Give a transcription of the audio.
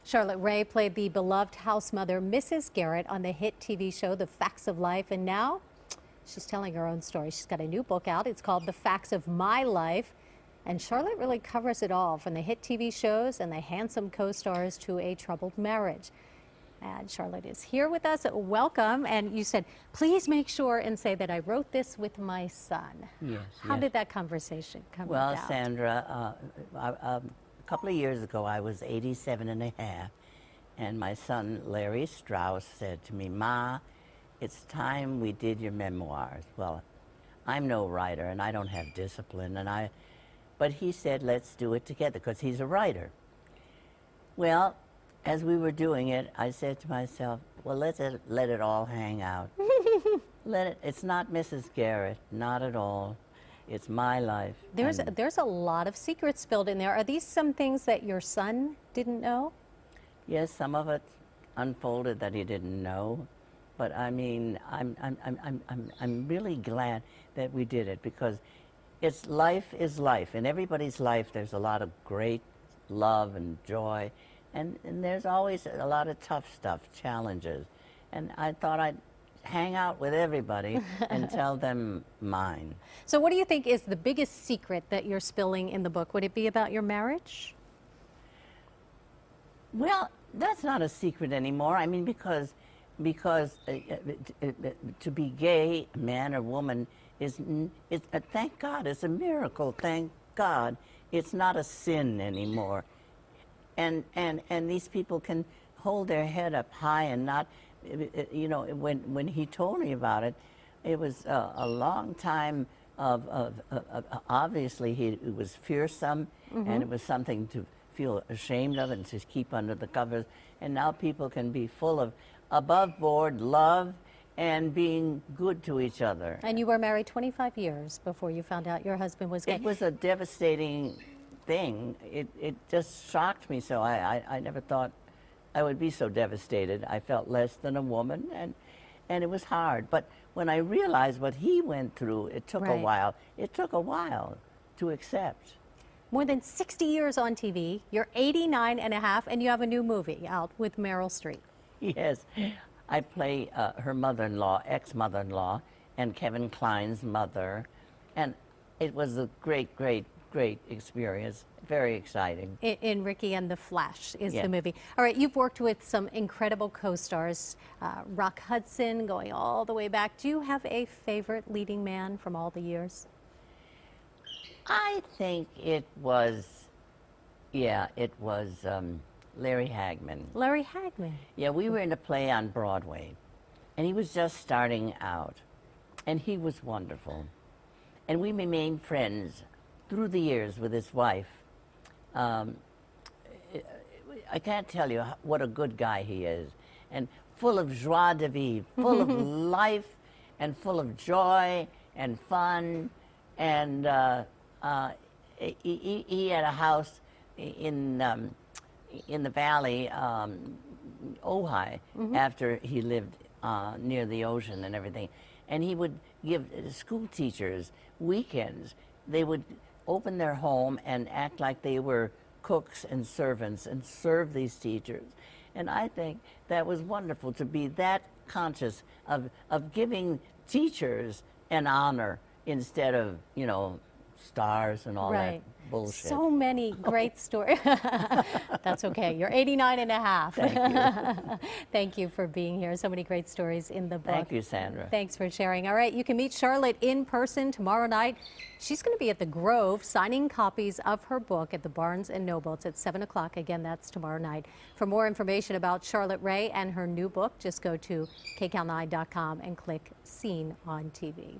Charlotte Rae played the beloved house mother, Mrs. Garrett, on the hit TV show The Facts of Life, and now she's telling her own story. She's got a new book out. It's called The Facts of My Life, and Charlotte really covers it all, from the hit TV shows and the handsome co-stars to a troubled marriage. And Charlotte is here with us. Welcome. And you said, please make sure and say that I wrote this with my son. Yes. How did that conversation come about? Well, Sandra, a couple of years ago, I was 87 and a half, and my son, Larry Strauss, said to me, "Ma, it's time we did your memoirs." Well, I'm no writer, and I don't have discipline, but he said, let's do it together, because he's a writer. Well, as we were doing it, I said to myself, well, let it all hang out. It's not Mrs. Garrett, not at all. It's my life. There's a lot of secrets spilled in there. Are these some things that your son didn't know? Yes, some of it unfolded that he didn't know. But I mean, I'm really glad that we did it, because life is life. In everybody's life, there's a lot of great love and joy. And there's always a lot of tough stuff, challenges. And I thought I'd hang out with everybody and tell them mine. So what do you think is the biggest secret that you're spilling in the book? Would it be about your marriage? Well, that's not a secret anymore. I mean, because to be gay, man or woman, thank God, it's a miracle. Thank God, it's not a sin anymore. And these people can hold their head up high and not, you know, when he told me about it, it was a long time of obviously it was fearsome, and it was something to feel ashamed of and to keep under the covers. And now people can be full of above board love and being good to each other. And you were married 25 years before you found out your husband was gay. It was a devastating thing. It just shocked me. So I never thought I would be so devastated. I felt less than a woman, and it was hard. But when I realized what he went through, it took a while. It took a while to accept. More than 60 years on TV, you're 89 and a half, and you have a new movie out with Meryl Streep. Yes, I play her mother-in-law, ex-mother-in-law, and Kevin Kline's mother, and it was a great experience. Very exciting. In Ricky and the Flash is the movie. All right, you've worked with some incredible co-stars, Rock Hudson, going all the way back. Do you have a favorite leading man from all the years? I think it was, Larry Hagman. Larry Hagman. Yeah, we were in a play on Broadway, and he was just starting out, and he was wonderful. And we remained friends through the years with his wife. I can't tell you what a good guy he is, and full of joie de vivre, full of life, and full of joy and fun. And he had a house in the valley, Ojai, after he lived near the ocean and everything. And he would give school teachers weekends. They would open their home and act like they were cooks and servants and serve these teachers. And I think that was wonderful, to be that conscious of giving teachers an honor instead of, you know, stars and all that bullshit. So many great stories. That's okay. You're 89 and a half. Thank you. Thank you for being here. So many great stories in the book. Thank you, Sandra. Thanks for sharing. All right, you can meet Charlotte in person tomorrow night. She's going to be at the Grove signing copies of her book at the Barnes & Noble. It's at 7 o'clock. Again, that's tomorrow night. For more information about Charlotte Rae and her new book, just go to kcal9.com and click Seen on TV.